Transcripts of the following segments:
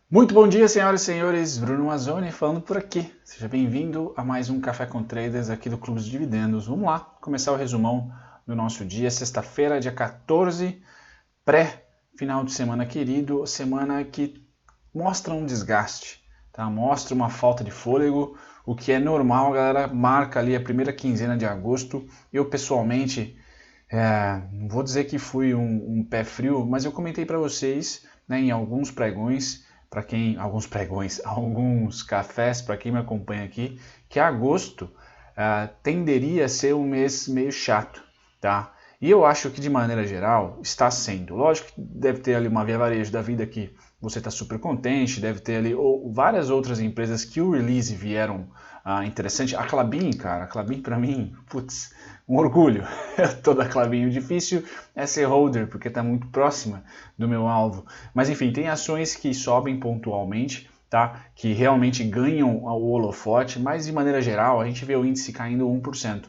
Muito bom dia, senhoras e senhores. Bruno Mazzoni falando por aqui. Seja bem-vindo a mais um Café com Traders aqui do Clube dos Dividendos. Vamos lá, começar o resumão do nosso dia, sexta-feira, dia 14, pré-final de semana querido, semana que mostra um desgaste, tá? Mostra uma falta de fôlego, o que é normal, a galera marca ali a primeira quinzena de agosto. Eu, pessoalmente, não vou dizer que fui um pé frio, mas eu comentei para vocês, né, em alguns pregões, alguns cafés, para quem me acompanha aqui, que agosto tenderia a ser um mês meio chato, tá? E eu acho que de maneira geral está sendo. Lógico que deve ter ali uma Via Varejo da vida que você está super contente, deve ter ali várias outras empresas que o release vieram interessante. A Klabin, cara, a Klabin para mim, putz, um orgulho. Eu tô da Klabin. O difícil é ser holder, porque está muito próxima do meu alvo. Mas enfim, tem ações que sobem pontualmente, tá? Que realmente ganham o holofote, mas de maneira geral a gente vê o índice caindo 1%.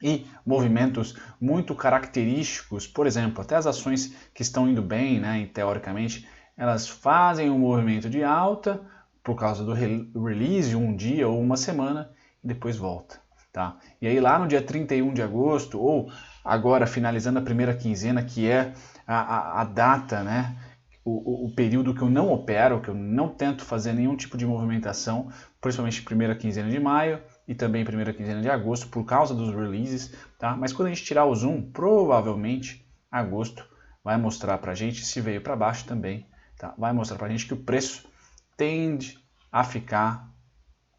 E movimentos muito característicos, por exemplo, até as ações que estão indo bem, né, teoricamente, elas fazem um movimento de alta por causa do release, um dia ou uma semana, e depois volta. Tá? E aí lá no dia 31 de agosto, ou agora finalizando a primeira quinzena, que é a data, né, o período que eu não opero, que eu não tento fazer nenhum tipo de movimentação, principalmente primeira quinzena de maio e também primeira quinzena de agosto, por causa dos releases, tá? Mas quando a gente tirar o zoom, provavelmente agosto vai mostrar para a gente, se veio para baixo também, tá? Vai mostrar para a gente que o preço tende a ficar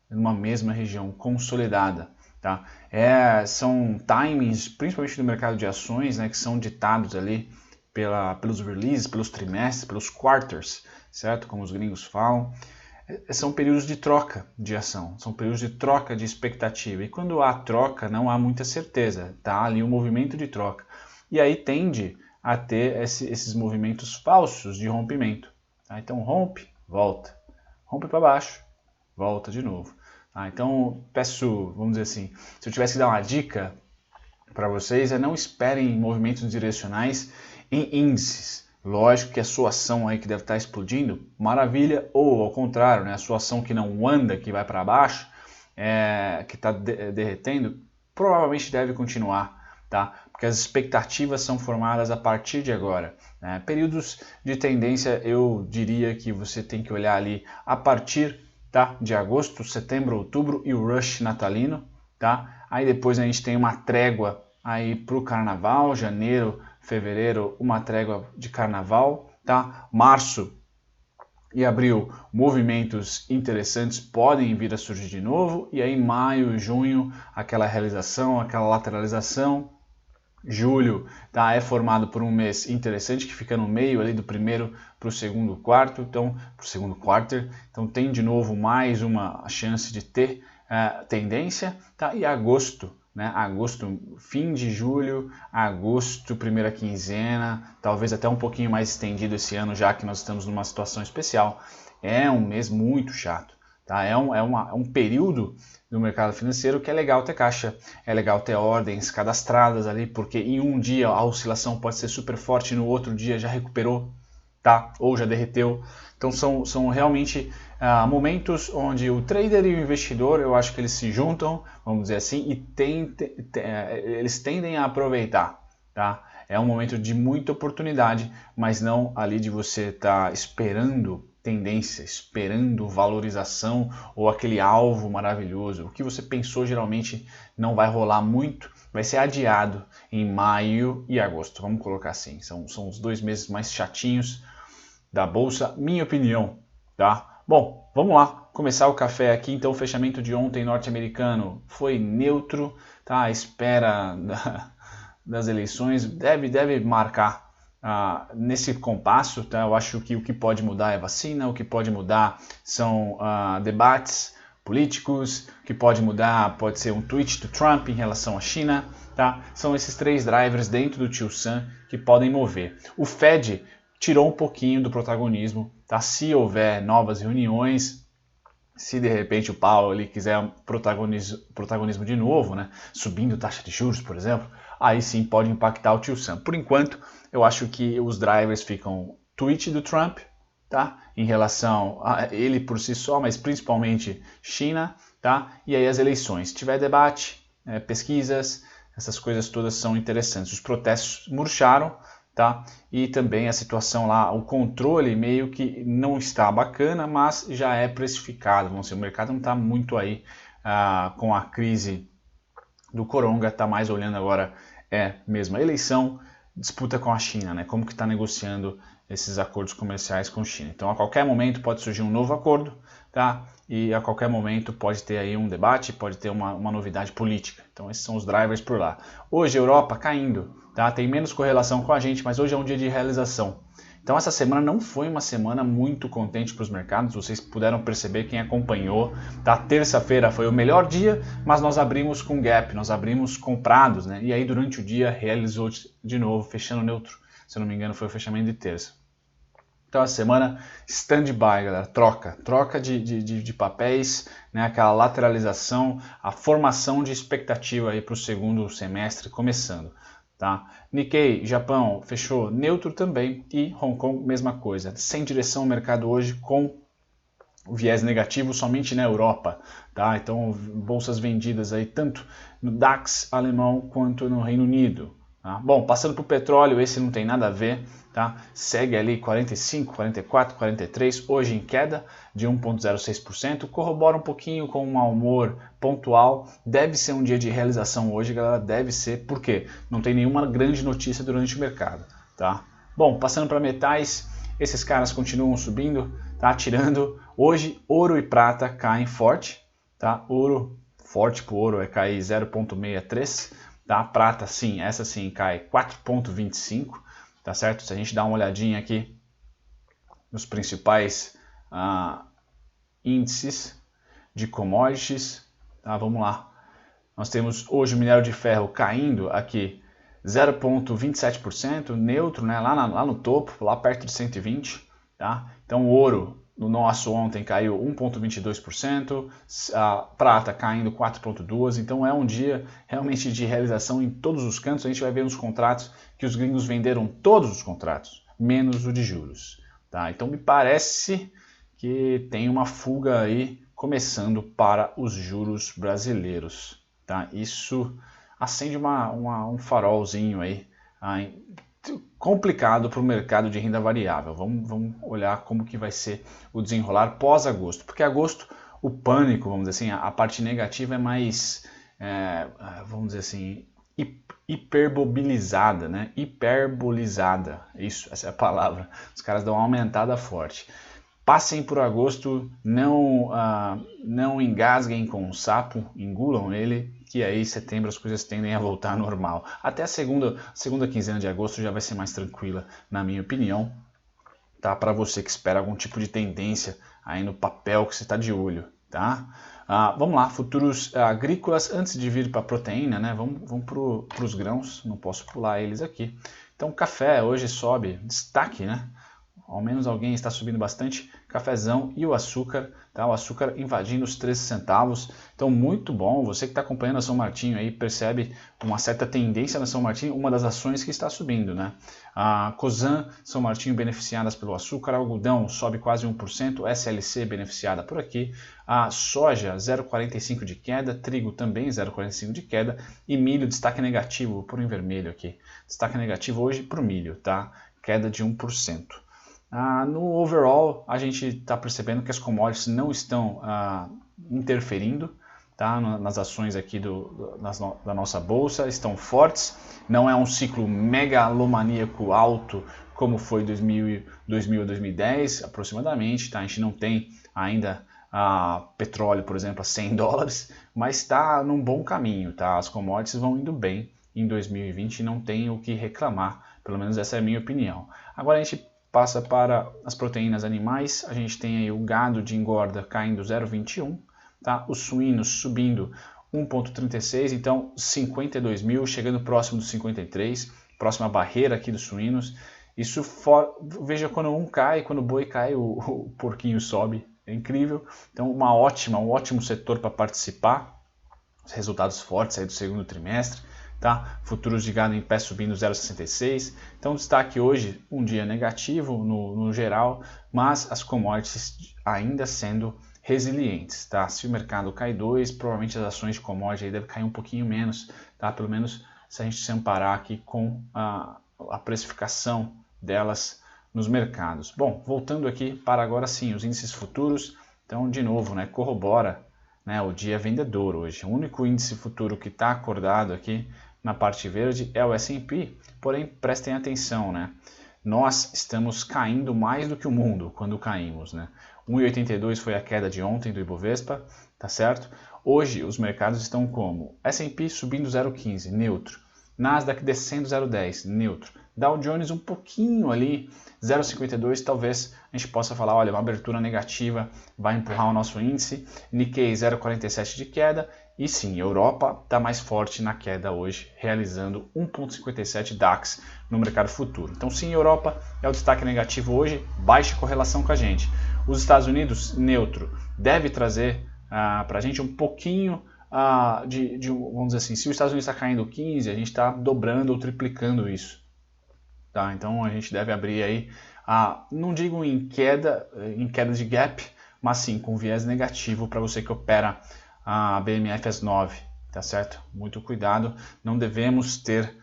numa mesma região consolidada. Tá? São timings, principalmente no mercado de ações, né, que são ditados ali pelos releases, pelos trimestres, pelos quarters, certo? Como os gringos falam. São períodos de troca de ação, são períodos de troca de expectativa. E quando há troca, não há muita certeza, tá? Ali um movimento de troca. E aí tende a ter esses movimentos falsos de rompimento. Tá? Então rompe, volta. Rompe para baixo, volta de novo. Então peço, vamos dizer assim, se eu tivesse que dar uma dica para vocês, não esperem movimentos direcionais em índices. Lógico que a sua ação aí que deve estar explodindo, maravilha, ou ao contrário, né, a sua ação que não anda, que vai para baixo, que está derretendo, provavelmente deve continuar, tá? Porque as expectativas são formadas a partir de agora. Né? Períodos de tendência, eu diria que você tem que olhar ali a partir, tá, de agosto, setembro, outubro e o rush natalino. Tá? Aí depois a gente tem uma trégua aí para o carnaval, janeiro, fevereiro, uma trégua de carnaval, tá? Março e abril, movimentos interessantes podem vir a surgir de novo, e aí maio, junho, aquela realização, aquela lateralização. Julho tá, é formado por um mês interessante que fica no meio ali do primeiro para o segundo quarto, então para o segundo quarter, então tem de novo mais uma chance de ter tendência, tá? E agosto, né? Agosto, fim de julho, agosto, primeira quinzena, talvez até um pouquinho mais estendido esse ano, já que nós estamos numa situação especial. É um mês muito chato. Tá? É um período do mercado financeiro que é legal ter caixa, é legal ter ordens cadastradas ali, porque em um dia a oscilação pode ser super forte, no outro dia já recuperou, tá? Ou já derreteu. Então são realmente momentos onde o trader e o investidor, eu acho que eles se juntam, vamos dizer assim, e eles tendem a aproveitar. Tá? É um momento de muita oportunidade, mas não ali de você estar esperando tendência, esperando valorização ou aquele alvo maravilhoso. O que você pensou geralmente não vai rolar muito, vai ser adiado em maio e agosto. Vamos colocar assim, são os 2 meses mais chatinhos da bolsa, minha opinião, tá? Bom, vamos lá, começar o café aqui. Então, o fechamento de ontem norte-americano foi neutro, tá? A espera das eleições deve marcar nesse compasso, tá? Eu acho que o que pode mudar é vacina, o que pode mudar são debates políticos, o que pode mudar pode ser um tweet do Trump em relação à China, tá? São esses 3 drivers dentro do Tio Sam que podem mover. O Fed tirou um pouquinho do protagonismo, tá? Se houver novas reuniões, se de repente o Powell ali quiser protagonismo de novo, né? Subindo taxa de juros, por exemplo, aí sim pode impactar o Tio Sam. Por enquanto, eu acho que os drivers ficam tweet do Trump, tá? Em relação a ele por si só, mas principalmente China, tá? E aí as eleições. Se tiver debate, pesquisas, essas coisas todas são interessantes. Os protestos murcharam, tá? E também a situação lá, o controle meio que não está bacana, mas já é precificado. Vamos dizer, o mercado não está muito aí com a crise do coronga, está mais olhando agora mesmo a eleição, disputa com a China, né? Como que está negociando esses acordos comerciais com a China. Então a qualquer momento pode surgir um novo acordo, tá? E a qualquer momento pode ter aí um debate, pode ter uma novidade política. Então esses são os drivers por lá. Hoje a Europa caindo, tá? Tem menos correlação com a gente, mas hoje é um dia de realização. Então essa semana não foi uma semana muito contente para os mercados, vocês puderam perceber quem acompanhou. Tá? Terça-feira foi o melhor dia, mas nós abrimos com gap, nós abrimos comprados, né? E aí durante o dia realizou de novo, fechando neutro. Se eu não me engano foi o fechamento de terça. Então a semana stand-by, galera, troca de papéis, né? Aquela lateralização, a formação de expectativa aí para o segundo semestre começando. Tá? Nikkei, Japão, fechou neutro também e Hong Kong, mesma coisa. Sem direção o mercado hoje com o viés negativo somente na Europa. Tá? Então, bolsas vendidas aí tanto no DAX alemão quanto no Reino Unido. Tá? Bom, passando para o petróleo, esse não tem nada a ver. Tá? Segue ali 45, 44, 43, hoje em queda de 1,06%, corrobora um pouquinho com um mau humor pontual, deve ser um dia de realização hoje, galera, deve ser, por quê? Não tem nenhuma grande notícia durante o mercado, tá? Bom, passando para metais, esses caras continuam subindo, tá? Tirando, hoje ouro e prata caem forte, tá? Ouro, forte para o ouro é cair 0,63, tá? Prata, sim, essa sim cai 4,25, tá certo? Se a gente dá uma olhadinha aqui nos principais índices de commodities, tá? Vamos lá. Nós temos hoje o minério de ferro caindo aqui 0,27%, neutro, né? Lá no topo, lá perto de 120, tá? Então o ouro no nosso ontem caiu 1,22%, a prata caindo 4,2%, então é um dia realmente de realização em todos os cantos. A gente vai ver nos contratos que os gringos venderam todos os contratos, menos o de juros. Tá? Então me parece que tem uma fuga aí começando para os juros brasileiros. Tá? Isso acende um farolzinho aí, complicado para o mercado de renda variável. Vamos olhar como que vai ser o desenrolar pós-agosto, porque agosto o pânico, vamos dizer assim, a parte negativa é mais, vamos dizer assim, hiperbolizada, né? Hiperbolizada, isso, essa é a palavra. Os caras dão uma aumentada forte. Passem por agosto, não engasguem com o sapo, engulam ele, que aí em setembro as coisas tendem a voltar ao normal. Até a segunda quinzena de agosto já vai ser mais tranquila, na minha opinião, tá? Para você que espera algum tipo de tendência aí no papel que você está de olho, tá? Vamos lá, futuros agrícolas, antes de vir para a proteína, né? Vamos para os grãos, não posso pular eles aqui. Então café hoje sobe, destaque, né? Ao menos alguém está subindo bastante, cafezão e o açúcar, tá? O açúcar invadindo os 13 centavos, então muito bom. Você que está acompanhando a São Martinho aí percebe uma certa tendência na São Martinho, uma das ações que está subindo, né? A Cosan, São Martinho beneficiadas pelo açúcar, algodão sobe quase 1%, SLC beneficiada por aqui, a soja 0,45 de queda, trigo também 0,45 de queda e milho destaque negativo, por em vermelho aqui, destaque negativo hoje para o milho, tá? Queda de 1%. No overall, a gente está percebendo que as commodities não estão interferindo, tá, nas ações aqui da nossa bolsa, estão fortes. Não é um ciclo megalomaníaco alto como foi 2000 a 2010 aproximadamente. Tá? A gente não tem ainda petróleo, por exemplo, a $100, mas está num bom caminho. Tá? As commodities vão indo bem em 2020 e não tem o que reclamar, pelo menos essa é a minha opinião. Agora a gente passa para as proteínas animais, a gente tem aí o gado de engorda caindo 0,21, tá? Os suínos subindo 1,36, então 52 mil, chegando próximo dos 53, próxima barreira aqui dos suínos. Isso veja, quando um cai, quando o boi cai, o porquinho sobe, é incrível. Então um ótimo setor para participar, os resultados fortes aí do segundo trimestre. tá? Futuros de gado em pé subindo 0,66. Então destaque hoje, um dia negativo no geral, mas as commodities ainda sendo resilientes, tá? Se o mercado cai 2, provavelmente as ações de commodity aí devem cair um pouquinho menos, tá? Pelo menos se a gente se amparar aqui com a precificação delas nos mercados. Bom, voltando aqui para agora sim, os índices futuros, então de novo, né, corrobora, né, o dia vendedor hoje. O único índice futuro que está acordado aqui na parte verde é o S&P, porém prestem atenção, né? Nós estamos caindo mais do que o mundo quando caímos, né? 1,82 foi a queda de ontem do Ibovespa, tá certo? Hoje os mercados estão como? S&P subindo 0,15, neutro. Nasdaq descendo 0,10, neutro. Dow Jones um pouquinho ali, 0,52, talvez a gente possa falar, olha, uma abertura negativa vai empurrar o nosso índice. Nikkei 0,47 de queda. E sim, Europa está mais forte na queda hoje, realizando 1,57 DAX no mercado futuro. Então sim, Europa é o destaque negativo hoje, baixa correlação com a gente. Os Estados Unidos, neutro, deve trazer para a gente um pouquinho vamos dizer assim, se os Estados Unidos está caindo 15, a gente está dobrando ou triplicando isso. Tá? Então a gente deve abrir aí, não digo em queda de gap, mas sim com viés negativo para você que opera a BMF às 9, tá certo? Muito cuidado, não devemos ter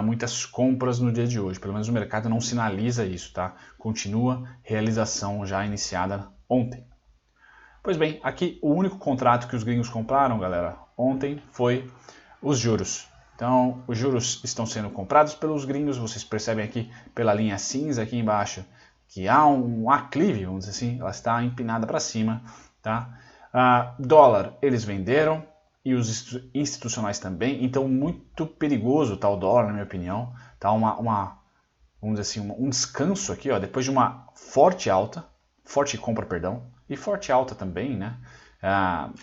muitas compras no dia de hoje, pelo menos o mercado não sinaliza isso, tá? Continua realização já iniciada ontem. Pois bem, aqui o único contrato que os gringos compraram, galera, ontem foi os juros. Então, os juros estão sendo comprados pelos gringos, vocês percebem aqui pela linha cinza aqui embaixo, que há um aclive, vamos dizer assim, ela está empinada para cima, tá? Dólar, eles venderam, e os institucionais também, então muito perigoso tá o dólar, na minha opinião, tá vamos dizer assim, um descanso aqui, ó, depois de uma forte compra, perdão, e forte alta também, né?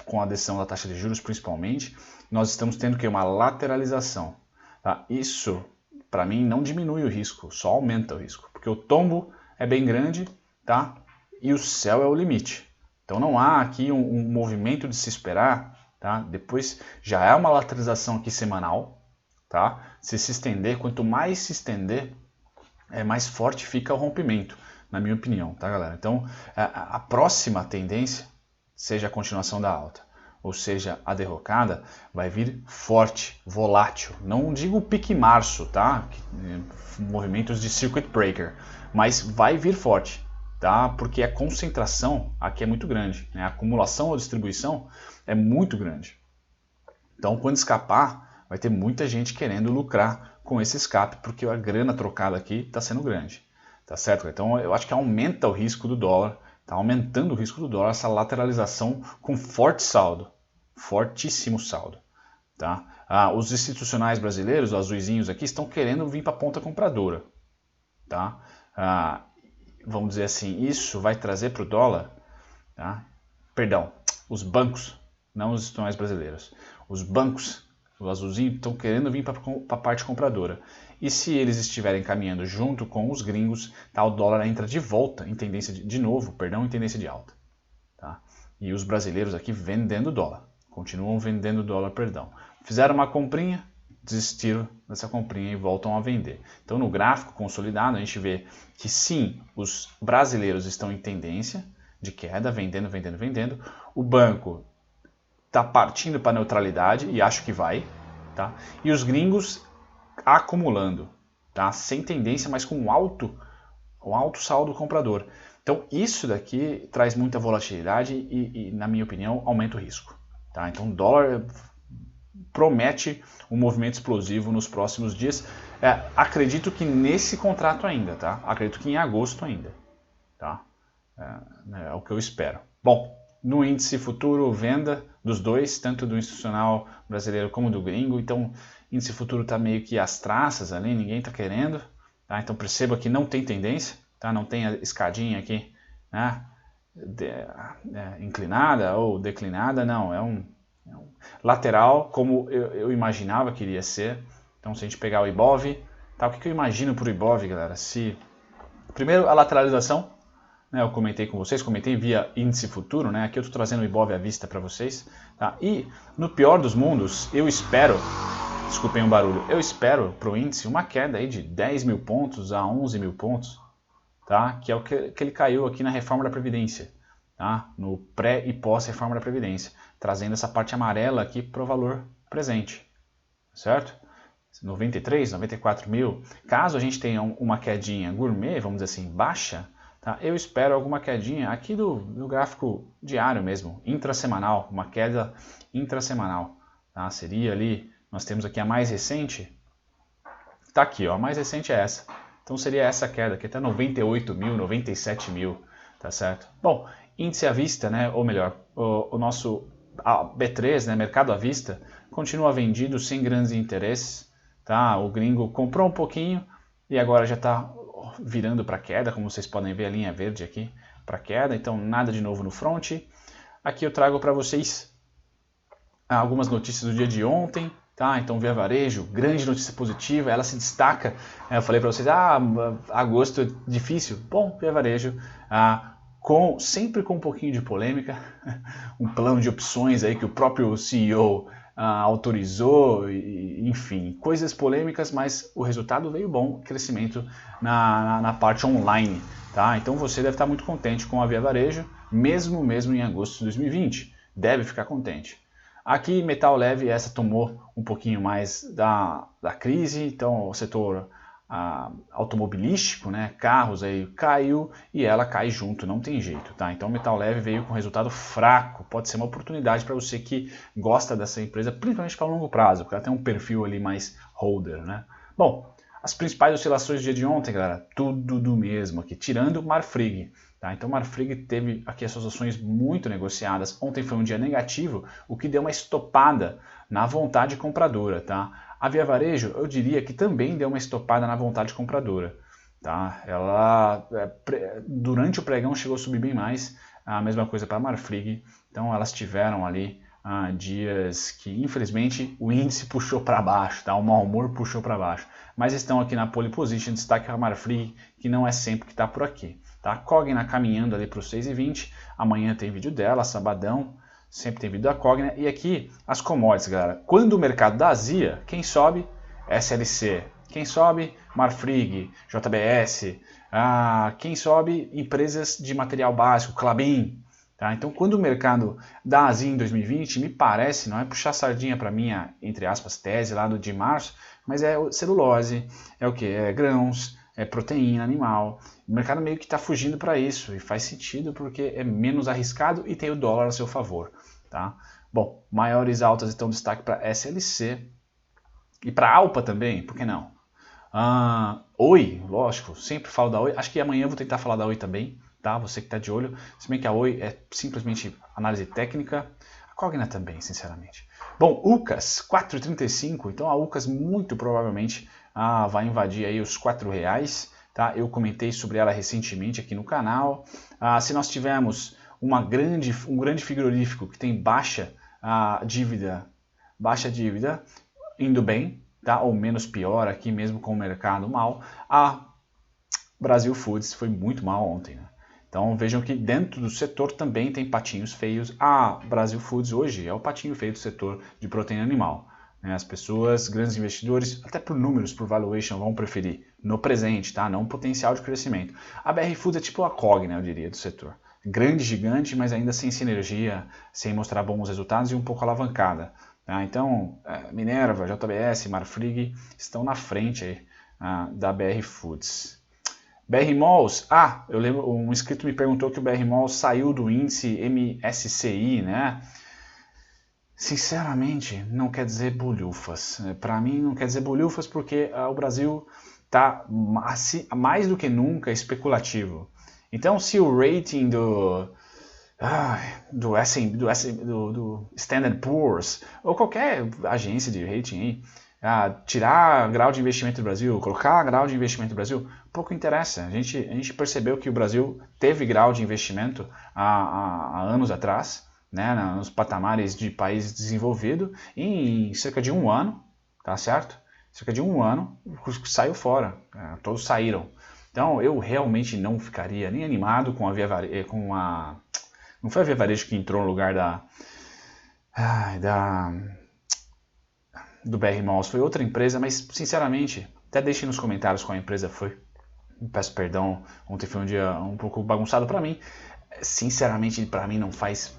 Com a decisão da taxa de juros principalmente, nós estamos tendo que uma lateralização. Tá? Isso, para mim, não diminui o risco, só aumenta o risco, porque o tombo é bem grande, tá? E o céu é o limite. Então não há aqui um movimento de se esperar, tá? Depois já é uma lateralização aqui semanal, tá? Se estender, quanto mais se estender, mais forte fica o rompimento, na minha opinião, tá, galera? Então, a próxima tendência, seja a continuação da alta, ou seja, a derrocada, vai vir forte, volátil. Não digo pique março, tá? Movimentos de circuit breaker, mas vai vir forte, tá? Porque a concentração aqui é muito grande, né? A acumulação ou distribuição é muito grande. Então, quando escapar, vai ter muita gente querendo lucrar com esse escape, porque a grana trocada aqui está sendo grande. Tá certo? Então eu acho que aumenta o risco do dólar, está aumentando o risco do dólar, essa lateralização com forte saldo, fortíssimo saldo. Tá? Os institucionais brasileiros, os azuizinhos aqui, estão querendo vir para a ponta compradora. Tá? Vamos dizer assim, isso vai trazer para o dólar, tá? Perdão, os bancos, não os institucionais brasileiros, os bancos, os azulzinhos, estão querendo vir para a parte compradora. E se eles estiverem caminhando junto com os gringos, tá, o dólar entra de volta em tendência em tendência de alta. Tá? E os brasileiros aqui vendendo dólar, continuam vendendo dólar, perdão. Fizeram uma comprinha, desistiram dessa comprinha e voltam a vender. Então no gráfico consolidado a gente vê que sim, os brasileiros estão em tendência de queda, vendendo, vendendo, vendendo. O banco está partindo para a neutralidade e acho que vai. Tá? E os gringos acumulando, tá? Sem tendência, mas com um alto saldo comprador. Então isso daqui traz muita volatilidade e na minha opinião, aumenta o risco. Tá? Então o dólar promete um movimento explosivo nos próximos dias. Acredito que nesse contrato ainda, tá? Acredito que em agosto ainda. Tá? É o que eu espero. Bom, no índice futuro, venda dos dois, tanto do institucional brasileiro como do gringo. Então, índice futuro está meio que às traças ali, ninguém está querendo. Tá? Então, perceba que não tem tendência, tá? Não tem a escadinha aqui, né? Inclinada ou declinada, não. É um lateral, como eu imaginava que iria ser. Então, se a gente pegar o Ibov, tá? O que eu imagino para o Ibov, galera? Primeiro, a lateralização. Eu comentei com vocês, comentei via índice futuro, né? Aqui eu estou trazendo o Ibov à vista para vocês. Tá? E no pior dos mundos, eu espero Desculpem o barulho. Eu espero para o índice uma queda aí de 10 mil pontos a 11 mil pontos, tá? Que é o que ele caiu aqui na reforma da Previdência, tá? No pré e pós-reforma da Previdência, trazendo essa parte amarela aqui para o valor presente, certo? 93, 94 mil. Caso a gente tenha uma quedinha gourmet, vamos dizer assim, baixa, tá? Eu espero alguma quedinha aqui do gráfico diário mesmo, intrasemanal, uma queda intrasemanal, tá? Seria ali, nós temos aqui a mais recente, tá aqui, ó, a mais recente é essa. Então seria essa queda aqui, até 98 mil, 97 mil, tá certo? Bom, índice à vista, né, ou melhor, o nosso B3, né, mercado à vista, continua vendido sem grandes interesses, tá? O gringo comprou um pouquinho e agora já está virando para queda, como vocês podem ver a linha verde aqui, para queda, então nada de novo no front. Aqui eu trago para vocês algumas notícias do dia de ontem, tá? Então Via Varejo, grande notícia positiva, ela se destaca, eu falei para vocês, agosto é difícil, bom, Via Varejo, sempre com um pouquinho de polêmica, um plano de opções aí que o próprio CEO autorizou, enfim, coisas polêmicas, mas o resultado veio bom, crescimento na parte online, tá? Então você deve estar muito contente com a Via Varejo, mesmo em agosto de 2020, deve ficar contente. Aqui, metal leve, essa tomou um pouquinho mais da crise, então o setor automobilístico, né, carros aí caiu e ela cai junto, não tem jeito, tá? Então metal leve veio com resultado fraco, pode ser uma oportunidade para você que gosta dessa empresa, principalmente para longo prazo, porque ela tem um perfil ali mais holder, né? Bom, as principais oscilações do dia de ontem, galera, tudo do mesmo aqui, tirando o Marfrig. Tá? Então o Marfrig teve aqui as suas ações muito negociadas. Ontem foi um dia negativo, o que deu uma estopada na vontade compradora. Tá? A Via Varejo, eu diria que também deu uma estopada na vontade compradora. Tá? Ela, durante o pregão, chegou a subir bem mais. A mesma coisa para a Marfrig. Então elas tiveram ali dias que, infelizmente, o índice puxou para baixo. Tá? O mau humor puxou para baixo. Mas estão aqui na pole position, destaque a Marfrig, que não é sempre que está por aqui. Tá? Cogna caminhando ali para os 6,20, amanhã tem vídeo dela, sabadão, sempre tem vídeo da Cogna. E aqui as commodities, galera. Quando o mercado dá azia, quem sobe? SLC. Quem sobe? Marfrig, JBS. Quem sobe? Empresas de material básico, Klabin. Tá? Então quando o mercado dá azia em 2020, me parece, não é puxar sardinha para minha, entre aspas, tese lá de março, mas é celulose, é o que? É grãos, é proteína animal. O mercado meio que está fugindo para isso e faz sentido porque é menos arriscado e tem o dólar a seu favor. Tá? Bom, maiores altas então destaque para SLC e para Alpa também, por que não? Oi, lógico, sempre falo da Oi, acho que amanhã eu vou tentar falar da Oi também, tá? Você que está de olho, se bem que a Oi é simplesmente análise técnica, a Cogna também, sinceramente. Bom, UCAS 4,35, então a UCAS muito provavelmente vai invadir aí os R$4. Tá? Eu comentei sobre ela recentemente aqui no canal. Se nós tivermos um grande frigorífico que tem baixa dívida, indo bem, tá? Ou menos pior aqui mesmo com o mercado mal, a Brasil Foods foi muito mal ontem. Né? Então vejam que dentro do setor também tem patinhos feios. A Brasil Foods hoje é o patinho feio do setor de proteína animal. As pessoas, grandes investidores, até por números, por valuation, vão preferir no presente, tá? Não potencial de crescimento. A BR Foods é tipo a Cogna, eu diria, do setor. Grande, gigante, mas ainda sem sinergia, sem mostrar bons resultados e um pouco alavancada. Tá? Então, Minerva, JBS, Marfrig estão na frente aí, da BR Foods. BR Malls, eu lembro, um inscrito me perguntou que o BR Malls saiu do índice MSCI, né? Sinceramente, não quer dizer bolhufas. Para mim, não quer dizer bolhufas porque o Brasil está mais do que nunca especulativo. Então, se o rating do Standard Poor's ou qualquer agência de rating aí, tirar grau de investimento do Brasil, colocar grau de investimento do Brasil, pouco interessa. A gente percebeu que o Brasil teve grau de investimento há anos atrás, né, nos patamares de país desenvolvido, e em cerca de um ano, tá certo? Cerca de um ano, saiu fora, todos saíram. Então eu realmente não ficaria nem animado com a Via Varejo, não foi a Via Varejo que entrou no lugar do BR Malls foi outra empresa, mas sinceramente, até deixem nos comentários qual empresa foi. Peço perdão, ontem foi um dia um pouco bagunçado para mim. Sinceramente, para mim não faz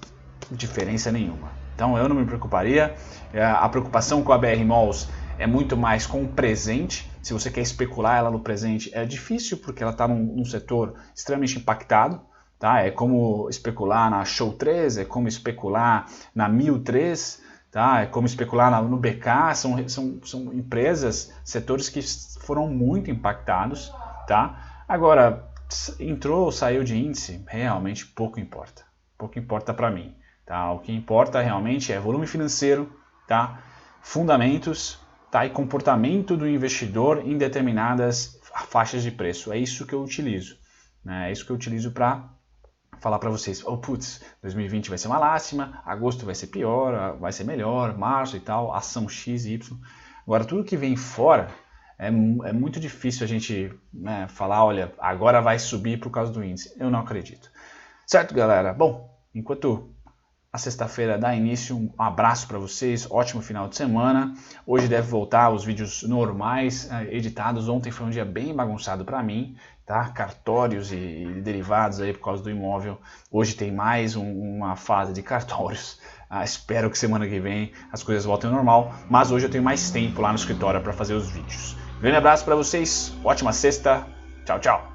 diferença nenhuma. Então eu não me preocuparia. A preocupação com a BR Malls é muito mais com o presente. Se você quer especular ela no presente, é difícil porque ela está num setor extremamente impactado. Tá? É como especular na Show 3, é como especular na Mil 3, tá? É como especular no BK. São empresas, setores que foram muito impactados. Tá? Agora, entrou ou saiu de índice, realmente pouco importa. Pouco importa para mim. Tá? O que importa realmente é volume financeiro, tá? Fundamentos, tá? E comportamento do investidor em determinadas faixas de preço. É isso que eu utilizo. Né? É isso que eu utilizo para falar para vocês. Oh, putz, 2020 vai ser uma lástima, agosto vai ser pior, vai ser melhor, março e tal, ação X e Y. Agora, tudo que vem fora é muito difícil a gente, né, falar, olha, agora vai subir por causa do índice. Eu não acredito. Certo, galera? Bom, enquanto a sexta-feira dá início, um abraço para vocês, ótimo final de semana. Hoje deve voltar os vídeos normais, editados. Ontem foi um dia bem bagunçado para mim, tá? Cartórios e derivados aí por causa do imóvel. Hoje tem mais uma fase de cartórios. Espero que semana que vem as coisas voltem ao normal, mas hoje eu tenho mais tempo lá no escritório para fazer os vídeos. Grande abraço para vocês, ótima sexta, tchau, tchau!